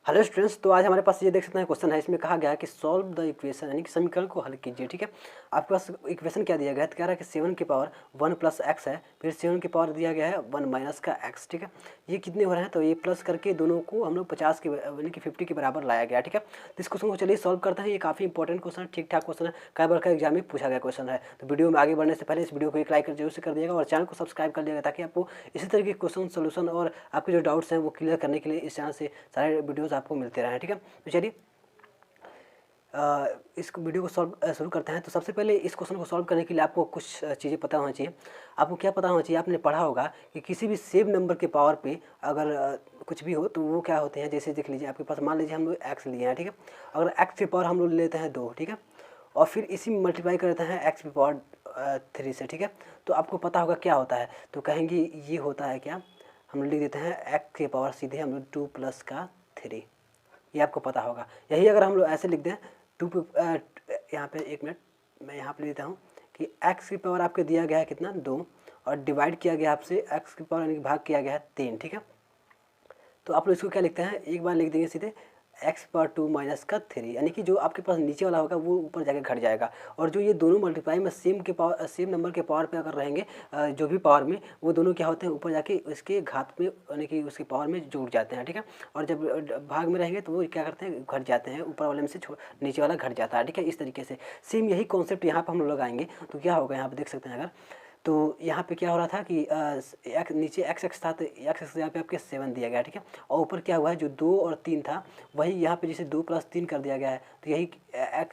Hello students, तो आज हमारे पास ये देख सकते हैं क्वेश्चन है। इसमें कहा गया है कि सॉल्व द इक्वेशन, यानी कि समीकरण को हल कीजिए। ठीक है, आपके पास इक्वेशन क्या दिया गया है, तो कह रहा है कि 7 की पावर 1 प्लस एक्स है, फिर 7 की पावर दिया गया है 1 माइनस का एक्स। ठीक है, ये कितने हो रहे हैं, तो ये प्लस करके दोनों को हम लोग 50 के यानी कि 50 के बराबर लाया गया। ठीक है, तो इस क्वेश्चन को चलिए सॉल्व करते हैं। ये काफ़ी इंपॉर्टेंट क्वेश्चन है, ठीक ठाक क्वेश्चन है, कई बार का एग्जाम में पूछा गया क्वेश्चन है। तो वीडियो में आगे बढ़ने से पहले इस वीडियो को एक लाइक जरूर से कर दिएगा और चैनल को सब्सक्राइब कर दिएगा, ताकि आपको इसी तरह के क्वेश्चन सोल्यूशन और आपके जो डाउट्स हैं वो क्लियर करने के लिए इस चैनल से सारे वीडियोज़ आपको मिलते रहें। ठीक है, तो चलिए इस वीडियो को सॉल्व शुरू करते हैं। तो सबसे पहले इस क्वेश्चन को सॉल्व करने के लिए आपको कुछ चीज़ें पता होना चाहिए। आपको क्या पता होना चाहिए, आपने पढ़ा होगा कि किसी भी सेम नंबर के पावर पे अगर कुछ भी हो तो वो क्या होते हैं। जैसे देख लीजिए, आपके पास मान लीजिए हम लोग एक्स लिए हैं। ठीक है, अगर एक्स की पावर हम लोग लेते हैं 2, ठीक है, और फिर इसी में मल्टीप्लाई करते हैं एक्स की पावर 3 से। ठीक है, तो आपको पता होगा क्या होता है, तो कहेंगे ये होता है क्या, हम लिख देते हैं एक्स की पावर सीधे हम लोग 2 प्लस का 3, ये आपको पता होगा। यही अगर हम लोग ऐसे लिख दें 2 पे, यहाँ पे 1 मिनट मैं यहाँ पे देता हूँ कि x की पावर आपके दिया गया है कितना 2, और डिवाइड किया गया आपसे x की पावर यानी कि भाग किया गया है 3। ठीक है, तो आप लोग इसको क्या लिखते हैं, एक बार लिख देंगे सीधे एक्स पावर 2 माइनस का 3, यानी कि जो आपके पास नीचे वाला होगा वो ऊपर जाके घट जाएगा, और जो ये दोनों मल्टीप्लाई में सेम नंबर के पावर पे अगर रहेंगे, जो भी पावर में, वो दोनों क्या होते हैं ऊपर जाके उसके घात में यानी कि उसके पावर में जुड़ जाते हैं। ठीक है, और जब भाग में रहेंगे तो वो क्या करते हैं, घट जाते हैं, ऊपर वाले में से नीचे वाला घट जाता है। ठीक है, इस तरीके से सेम यही कॉन्सेप्ट यहाँ पर हम लोग लगाएंगे। तो क्या होगा, यहाँ पर देख सकते हैं अगर, तो यहाँ पे क्या हो रहा था कि नीचे एक्स एक्स था, तो एक्स एक्स यहाँ पे आपके 7 दिया गया। ठीक है, और ऊपर क्या हुआ है, जो 2 और 3 था वही यहाँ पे जैसे 2 प्लस 3 कर दिया गया है, तो यही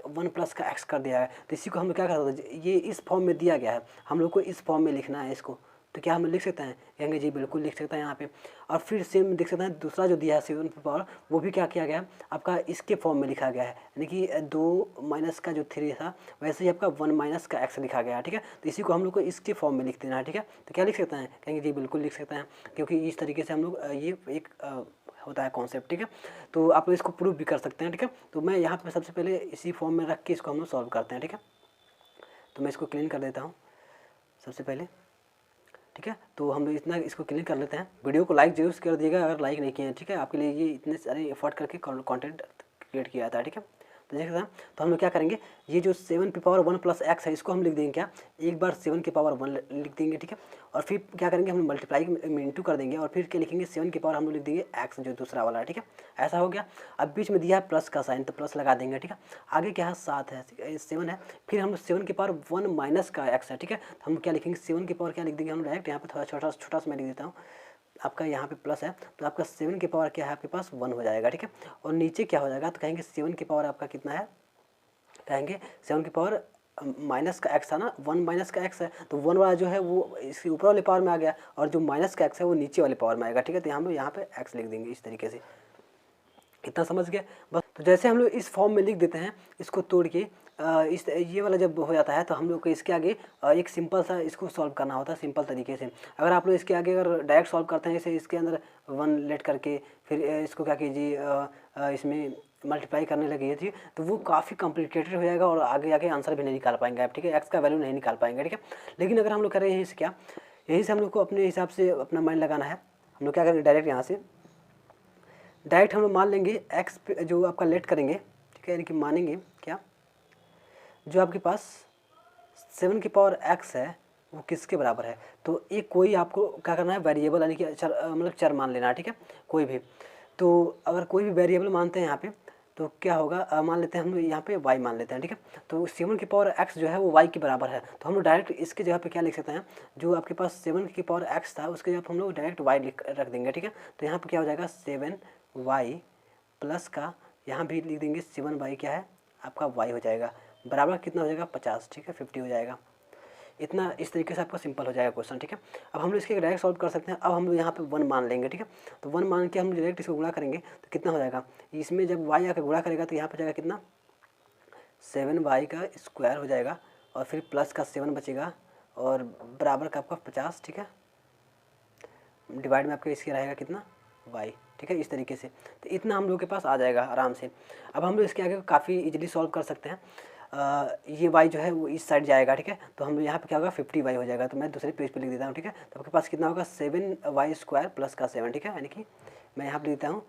1 प्लस का एक्स कर दिया है। तो इसी को हम लोग क्या कर सकते हैं, ये इस फॉर्म में दिया गया है, हम लोग को इस फॉर्म में लिखना है इसको। तो क्या हम लिख सकते हैं, कहेंगे जी बिल्कुल लिख सकते हैं यहाँ पे। और फिर सेम देख सकते हैं दूसरा जो दिया है 7 पावर, वो भी क्या किया गया है, आपका इसके फॉर्म में लिखा गया है, यानी कि 2 माइनस का जो 3 था वैसे ही आपका 1 माइनस का एक्स लिखा गया है। ठीक है, तो इसी को हम लोग को इसके फॉर्म में लिख देना है। ठीक है, तो क्या लिख सकते हैं, कहेंगे जी बिल्कुल लिख सकते हैं, क्योंकि इस तरीके से हम लोग ये एक होता है कॉन्सेप्ट। ठीक है, तो आप लोग इसको प्रूव भी कर सकते हैं। ठीक है, तो मैं यहाँ पे सबसे पहले इसी फॉर्म में रख के इसको हम लोग सॉल्व करते हैं। ठीक है, तो मैं इसको क्लीन कर देता हूँ सबसे पहले। ठीक है, तो हम लोग इतना इसको क्लियर कर लेते हैं। वीडियो को लाइक जरूर कर दिएगा अगर लाइक नहीं किए हैं। ठीक है, आपके लिए ये इतने सारे एफर्ट करके कंटेंट क्रिएट किया था। ठीक है, तो देख सकते हैं, तो हम लोग क्या करेंगे, ये जो 7 की पावर 1 प्लस एक्स है इसको हम लिख देंगे क्या, एक बार 7 की पावर 1 लिख देंगे। ठीक है, और फिर क्या करेंगे, हम मल्टीप्लाई में इंटू कर देंगे, और फिर क्या लिखेंगे, 7 की पावर हम लोग लिख देंगे एक्स जो दूसरा वाला है। ठीक है, ऐसा हो गया। अब बीच में दिया है प्लस का साइन, तो प्लस लगा देंगे। ठीक है, आगे क्या है, 7 है, 7 है, फिर हम लोग 7 की पावर 1 माइनस का एक्स है। ठीक है, तो हम क्या लिखेंगे, 7 की पावर क्या लिख देंगे हम डायरेक्ट, यहाँ पे थोड़ा छोटा सा मैं लिख देता हूँ, आपका यहाँ पे प्लस है, तो आपका 7 की पावर क्या है आपके पास 1 हो जाएगा। ठीक है, और नीचे क्या हो जाएगा, तो कहेंगे 7 की पावर आपका कितना है, कहेंगे 7 की पावर माइनस का एक्स था ना, 1 माइनस का एक्स है, तो 1 वाला जो है वो इसके ऊपर वाले पावर में आ गया, और जो माइनस का एक्स है वो नीचे वाले पावर में आएगा। ठीक है, तो हम लोग यहाँ पे एक्स लिख देंगे इस तरीके से। इतना समझ गए बस। तो जैसे हम लोग इस फॉर्म में लिख देते हैं, इसको तोड़ के इस ये वाला जब हो जाता है, तो हम लोग को इसके आगे एक सिंपल सा इसको सॉल्व करना होता है सिंपल तरीके से। अगर आप लोग इसके आगे अगर डायरेक्ट सॉल्व करते हैं, जैसे इसके अंदर 1 लेट करके फिर इसको क्या कीजिए, इसमें मल्टीप्लाई करने लगी थी, तो वो काफ़ी कॉम्प्लिकेटेड हो जाएगा और आगे आगे आंसर भी नहीं निकाल पाएंगे आप। ठीक है, एक्स का वैल्यू नहीं निकाल पाएंगे। ठीक है, लेकिन अगर हम लोग करें यहीं से क्या, यहीं से हम लोग को अपने हिसाब से अपना माइंड लगाना है। हम लोग क्या करेंगे, डायरेक्ट यहाँ से डायरेक्ट हम लोग मान लेंगे एक्स जो आपका लेट करेंगे। ठीक है, यानी कि मानेंगे क्या, जो आपके पास 7 की पावर एक्स है वो किसके बराबर है, तो एक कोई आपको क्या करना है, वेरिएबल यानी कि मतलब चर मान लेना है। ठीक है, कोई भी, तो अगर कोई भी वेरिएबल मानते हैं यहाँ पे, तो क्या होगा, मान लेते हैं हम लोग यहाँ पे y मान लेते हैं। ठीक है, तो 7 की पावर x जो है वो y के बराबर है, तो हम लोग डायरेक्ट इसके जगह पे क्या लिख सकते हैं, जो आपके पास 7 की पावर x था उसके जगह पे हम लोग डायरेक्ट y रख देंगे। ठीक है, तो यहाँ पे क्या हो जाएगा, 7y प्लस का यहाँ भी लिख देंगे 7y क्या है आपका y हो जाएगा, बराबर कितना हो जाएगा 50। ठीक है, 50 हो जाएगा। इतना इस तरीके से आपका सिंपल हो जाएगा क्वेश्चन। ठीक है, अब हम लोग इसके डायरेक्ट सॉल्व कर सकते हैं। अब हम लोग यहाँ पे 1 मान लेंगे। ठीक है, तो 1 मान के हम डायरेक्ट इसको गुणा करेंगे, तो कितना हो जाएगा, इसमें जब y आकर गुणा करेगा तो यहाँ पे जाएगा कितना, 7y का स्क्वायर हो जाएगा, और फिर प्लस का 7 बचेगा, और बराबर का आपका 50। ठीक है, डिवाइड में आपका इसके रहेगा कितना, y। ठीक है, इस तरीके से, तो इतना हम लोग के पास आ जाएगा आराम से। अब हम लोग इसके आगे काफ़ी इजीली सॉल्व कर सकते हैं। ये y जो है वो इस साइड जाएगा। ठीक है, तो हम यहाँ पे क्या होगा, 50y हो जाएगा, तो मैं दूसरे पेज पे लिख देता हूँ। ठीक है, तो आपके पास कितना होगा, 7y स्क्वायर प्लस का 7। ठीक है, यानी कि मैं यहाँ पे लिख देता हूँ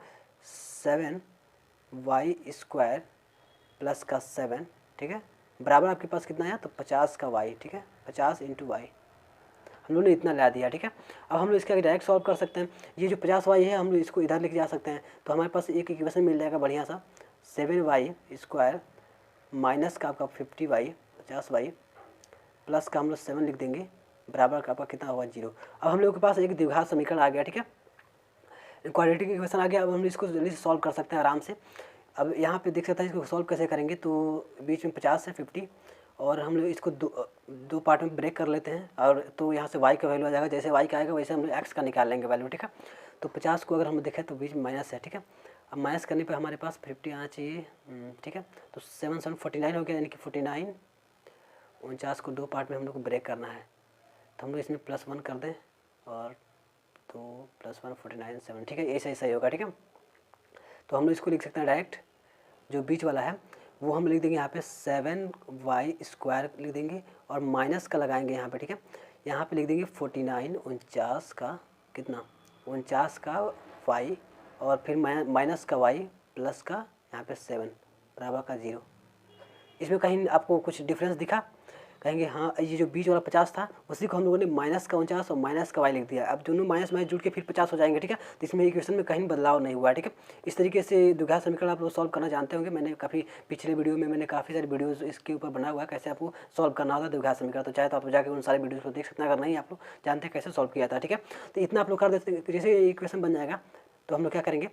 7y² प्लस का 7, ठीक है, बराबर आपके पास कितना आया, तो 50 का y, ठीक है, 50 × y हम लोगों ने इतना ला दिया, ठीक है। अब हम लोग इसके आगे डायरेक्ट सॉल्व कर सकते हैं। ये जो 50y है हम लोग इसको इधर लेके जा सकते हैं, तो हमारे पास एक इक्वेशन मिल जाएगा बढ़िया सा, 7y² माइनस का आपका 50y 50y प्लस का हम लोग 7 लिख देंगे, बराबर का आपका कितना होगा 0। अब हम लोग के पास एक द्विघात समीकरण आ गया, ठीक है, क्वाड्रेटिक इक्वेशन आ गया। अब हम इसको जल्दी से सॉल्व कर सकते हैं आराम से। अब यहाँ पे देख सकते हैं इसको सॉल्व कैसे करेंगे, तो बीच में 50 है 50, और हम लोग इसको दो पार्ट में ब्रेक कर लेते हैं, और तो यहाँ से y का वैल्यू आ जाएगा, जैसे y का आएगा वैसे हम लोग x का निकाल लेंगे वैल्यू, ठीक है। तो 50 को अगर हम देखें तो बीच में माइनस है, ठीक है। अब माइनस करने पे हमारे पास 50 आना चाहिए, ठीक है। तो 7 7 49 हो गया, यानी कि 49, 49 को दो पार्ट में हम लोग को ब्रेक करना है, तो हम लोग इसमें +1 कर दें, और तो +1 49 7, ठीक है, ऐसा ऐसा ही होगा, ठीक है। तो हम लोग इसको लिख सकते हैं डायरेक्ट, जो बीच वाला है वो हम लिख देंगे यहाँ पे 7y² लिख देंगे, और माइनस का लगाएंगे यहाँ पे, ठीक है। यहाँ पे लिख देंगे 49 49 का कितना, 49 का y, और फिर माइनस का y प्लस का यहाँ पे 7 बराबर का 0। इसमें कहीं आपको कुछ डिफरेंस दिखा, कहेंगे हाँ ये जो बीच वाला 50 था उसी को हम लोगों ने माइनस का 49 और माइनस का y लिख दिया। अब दोनों माइनस माइनस जुड़ के फिर 50 हो जाएंगे, ठीक है। तो इसमें इक्वेशन में कहीं बदलाव नहीं हुआ है, ठीक है। इस तरीके से द्विघात समीकरण आप लोग सॉल्व करना जानते होंगे। मैंने काफ़ी पिछले वीडियो में मैंने काफ़ी सारे वीडियोज़ इसके ऊपर बना हुआ है, कैसे आपको सॉल्व करना होगा द्विघात समीकरण। तो चाहे तो आप जाकर उन सारे वीडियोज़ को देख सकते हैं, अगर नहीं आप लोग जानते हैं कैसे सॉल्व किया था, ठीक है। तो इतना आप लोग कर देते, जैसे इक्वेशन बन जाएगा तो हम लोग क्या करेंगे,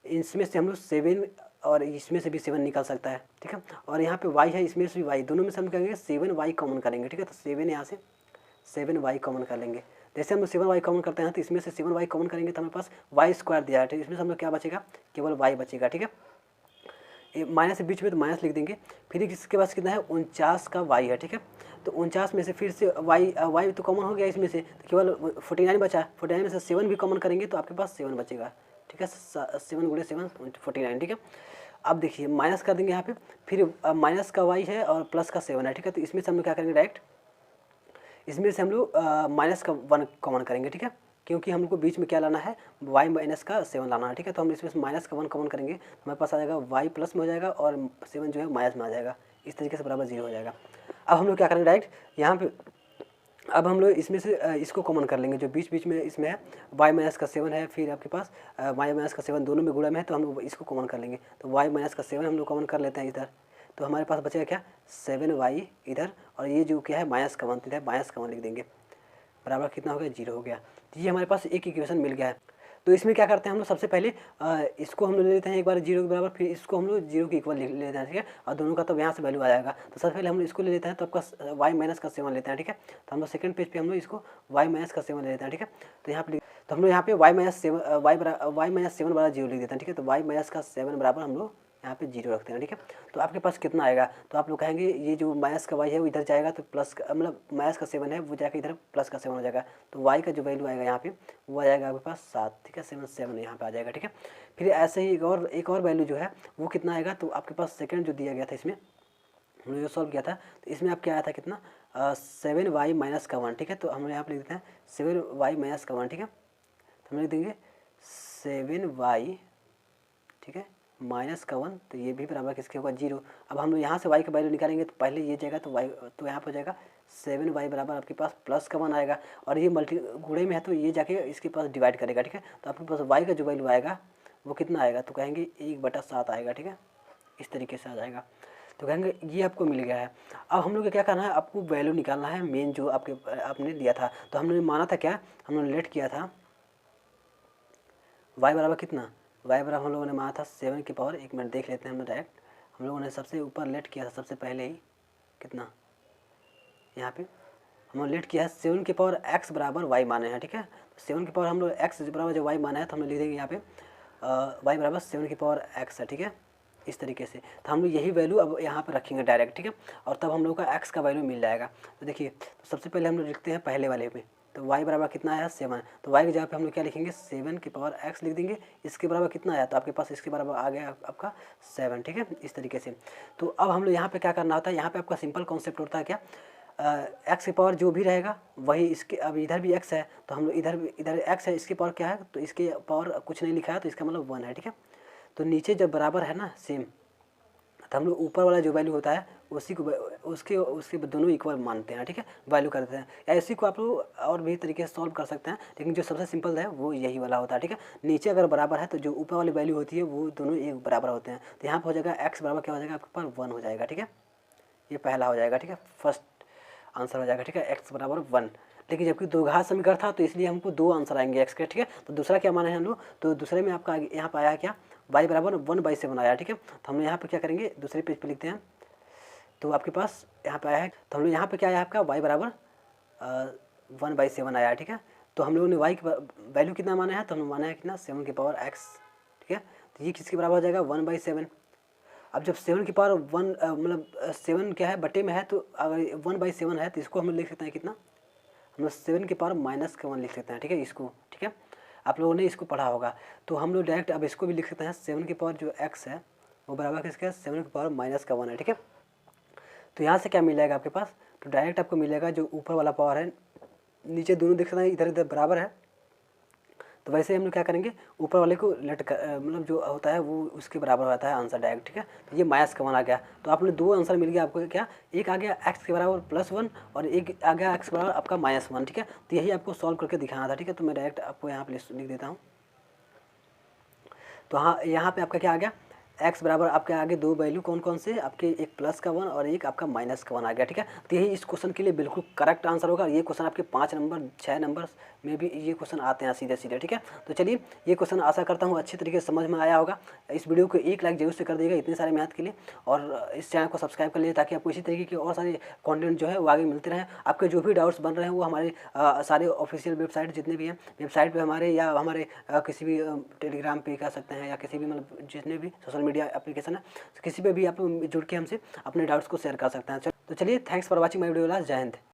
इसमें से हम लोग 7 और इसमें से भी 7 निकल सकता है, ठीक है। और यहाँ पे y है, इसमें से भी y, दोनों में से हम करेंगे 7y कॉमन करेंगे, ठीक है। तो 7 यहाँ से 7y कॉमन कर लेंगे। जैसे हम लोग 7y कॉमन करते हैं तो इसमें से 7y कॉमन करेंगे तो हमारे पास y² दिया है, ठीक है। इसमें से हम लोग क्या बचेगा, केवल y बचेगा, ठीक है। ये माइनस से बीच में तो माइनस लिख देंगे। फिर इसके पास कितना है, 49 का y है, ठीक है। तो 49 में से फिर से y तो कॉमन हो गया, इसमें से तो केवल 49 बचा। 49 में से 7 भी कॉमन करेंगे तो आपके पास 7 बचेगा, ठीक है। 7 × 7 49, ठीक है। अब देखिए माइनस कर देंगे यहाँ पे, फिर माइनस का y है और प्लस का 7 है, ठीक है। तो इसमें से हम लोग क्या करेंगे, डायरेक्ट इसमें से हम लोग माइनस का 1 कॉमन करेंगे, ठीक है, क्योंकि हम लोग को बीच में क्या लाना है, y माइनस का 7 लाना है, ठीक है। तो हम इसमें से माइनस का 1 कॉमन करेंगे, हमारे पास आ जाएगा y प्लस में हो जाएगा और 7 जो है माइनस में आ जाएगा, इस तरीके से बराबर 0 हो जाएगा। अब हम लोग क्या करेंगे, डायरेक्ट यहाँ पे अब हम लोग इसमें से इसको कॉमन कर लेंगे, जो बीच बीच में इसमें है y माइनस का 7 है, फिर आपके पास y माइनस का 7 दोनों में गुणा में है, तो हम लोग इसको कॉमन कर लेंगे। तो y माइनस का 7 हम लोग कॉमन कर लेते हैं इधर, तो हमारे पास बचेगा क्या, 7y इधर, और ये जो क्या है माइनस का 1 इधर माइनस का 1 लिख देंगे, बराबर कितना हो गया, 0 हो गया। तो ये हमारे पास एक इक्वेशन मिल गया है। तो इसमें क्या करते हैं हम लोग, सबसे पहले इसको हम लोग ले लेते हैं एक बार 0 के बराबर, फिर इसको हम लोग 0 के इक्वल ले लेते हैं, ठीक है। और दोनों का तब यहाँ से वैल्यू आ जाएगा। तो सबसे पहले हम लोग इसको ले लेते हैं, तो आपका y माइनस का 7 लेते हैं, ठीक है। तो हम लोग सेकंड पेज पे हम लोग इसको y माइनस का 7 ले लेते हैं, ठीक है। तो यहाँ पे तो हम लोग यहाँ पे y माइनस 7 बराबर 0 लिख देते हैं, ठीक है। तो y माइनस का 7 बराबर हम लोग यहाँ पे 0 रखते हैं, ठीक है। तो आपके पास कितना आएगा, तो आप लोग कहेंगे ये जो माइनस का y है वो इधर जाएगा, तो प्लस का मतलब माइनस का 7 है वो जाकर इधर प्लस का 7 हो जाएगा। तो y का जो वैल्यू आएगा यहाँ पे वो आ जाएगा आपके पास 7, ठीक है, 7 यहाँ पे आ जाएगा, ठीक है। फिर ऐसे ही एक और वैल्यू जो है वो कितना आएगा, तो आपके पास सेकेंड जो दिया गया था इसमें हमने जो सॉल्व किया था, तो इसमें आपके आया था कितना, 7y माइनस का 1, ठीक है। तो हम यहाँ पे लिख देते हैं 7y माइनस का 1, ठीक है। तो हम लिख देंगे 7y, ठीक है, माइनस का 1, तो ये भी बराबर किसके होगा, 0। अब हम लोग यहाँ से y का वैल्यू निकालेंगे, तो पहले ये जाएगा तो y तो यहाँ पर हो जाएगा 7y बराबर आपके पास प्लस का 1 आएगा, और ये मल्टी गुणे में है तो ये जाके इसके पास डिवाइड करेगा, ठीक है। तो आपके पास y का जो वैल्यू आएगा वो कितना आएगा, तो कहेंगे 1/7 आएगा, ठीक है, इस तरीके से आ जाएगा। तो कहेंगे ये आपको मिल गया है। अब हम लोग को क्या करना है, आपको वैल्यू निकालना है मेन जो आपने लिया था। तो हमने माना था क्या, हमने लेट किया था y बराबर कितना, y बराबर हम लोगों ने माना था 7 की पावर, एक मिनट देख लेते हैं हम डायरेक्ट। हम लोगों ने सबसे ऊपर लेट किया था सबसे पहले ही कितना, यहाँ पे हम लोग लेट किया है 7 की पावर x बराबर y माने हैं, ठीक है। तो 7 की पावर हम लोग x बराबर जो y माना है तो हम लोग लिख देंगे यहाँ पे y बराबर 7 की पावर x है, ठीक है, इस तरीके से। तो हम लोग यही वैल्यू अब यहाँ पर रखेंगे डायरेक्ट, ठीक है, और तब हम लोग का x का वैल्यू मिल जाएगा। तो देखिए तो सबसे पहले हम लोग लिखते हैं पहले वाले में, तो y बराबर कितना आया 7, तो y की जगह पे हम लोग क्या लिखेंगे 7 की पावर x लिख देंगे। इसके बराबर कितना आया, तो आपके पास इसके बराबर आ गया आपका 7, ठीक है, इस तरीके से। तो अब हम लोग यहाँ पे क्या करना होता है, यहाँ पे आपका सिंपल कॉन्सेप्ट होता है क्या, एक्स की पावर जो भी रहेगा वही इसके, अब इधर भी x है तो हम लोग इधर x है, इसकी पावर क्या है, तो इसके पावर कुछ नहीं लिखा है तो इसका मतलब 1 है, ठीक है। तो नीचे जब बराबर है ना सेम, तो हम लोग ऊपर वाला जो वैल्यू होता है उसी को उसके दोनों इक्वल मानते हैं, ठीक है, वैल्यू कर देते हैं। या इसी को आप लोग और भी तरीके से सॉल्व कर सकते हैं, लेकिन जो सबसे सिंपल है वो यही वाला होता है, ठीक है। नीचे अगर बराबर है तो जो ऊपर वाली वैल्यू होती है वो दोनों एक बराबर होते हैं। तो यहाँ पर हो जाएगा x बराबर क्या हो जाएगा आपके पास 1 हो जाएगा, ठीक है। ये पहला हो जाएगा, ठीक है, फर्स्ट आंसर हो जाएगा, ठीक है, x बराबर 1। लेकिन जबकि द्विघात समीकरण था तो इसलिए हमको 2 आंसर आएंगे x के, ठीक है। तो दूसरा क्या माना है हम लोग, तो दूसरे में आपका यहाँ पर आया क्या, y बराबर 1/7 आया, ठीक है। तो हम लोग यहाँ पर क्या करेंगे, दूसरे पेज पे लिखते हैं। तो आपके पास यहाँ पे आया है, तो हम लोग यहाँ पे क्या आया आपका y बराबर 1/7 आया है, ठीक है। तो हम लोगों ने y की वैल्यू कितना माना है, तो हमने माना है कितना 7 की पावर x, ठीक है। तो ये किसके बराबर हो जाएगा 1/7। अब जब 7 की पावर 1 मतलब 7 क्या है बटे में है, तो अगर 1/7 है तो इसको हम लोग लिख सकते हैं कितना, हम लोग 7 की पावर -1 लिख सकते हैं, ठीक है, इसको, ठीक है। आप लोगों ने इसको पढ़ा होगा। तो हम लोग डायरेक्ट अब इसको भी लिख सकते हैं, 7 की पावर जो x है वो बराबर किसका है 7 की पावर -1 है, ठीक है। तो यहाँ से क्या मिल जाएगा आपके पास, तो डायरेक्ट आपको मिलेगा जो ऊपर वाला पावर है, नीचे दोनों देख सकते हैं इधर इधर बराबर है, तो वैसे हम लोग क्या करेंगे ऊपर वाले को मतलब जो होता है वो उसके बराबर होता है आंसर डायरेक्ट, ठीक है। तो ये -1 आ गया। तो आपने 2 आंसर मिल गया आपको, क्या, एक आ गया x के बराबर +1 और एक आ गया x के बराबर आपका -1, ठीक है। तो यही आपको सॉल्व करके दिखाना था, ठीक है। तो मैं डायरेक्ट आपको यहाँ पे लिख देता हूँ। तो हाँ, यहाँ पे आपका क्या आ गया, x बराबर आपके आगे 2 वैल्यू कौन कौन से आपके, एक +1 और एक आपका -1 आ गया, ठीक है। तो यही इस क्वेश्चन के लिए बिल्कुल करेक्ट आंसर होगा। ये क्वेश्चन आपके 5 नंबर 6 नंबर में भी ये क्वेश्चन आते हैं सीधे सीधे, ठीक है। तो चलिए, ये क्वेश्चन आशा करता हूँ अच्छी तरीके से समझ में आया होगा। इस वीडियो को एक लाइक जरूर से कर देगा इतने सारे मैथ के लिए, और इस चैनल को सब्सक्राइब कर लीजिए ताकि आपको इसी तरीके के और सारे कंटेंट जो है वो आगे मिलते रहें। आपके जो भी डाउट्स बन रहे हैं वो हमारे सारे ऑफिशियल वेबसाइट जितने भी हैं, वेबसाइट पे हमारे या हमारे किसी भी टेलीग्राम पे कह सकते हैं, या किसी भी मतलब जितने भी सोशल मीडिया एप्लीकेशन है, तो किसी पे भी आप जुड़ के हमसे अपने डाउट्स को शेयर कर सकते हैं। तो चलिए, thanks for watching my video, जय हिंद।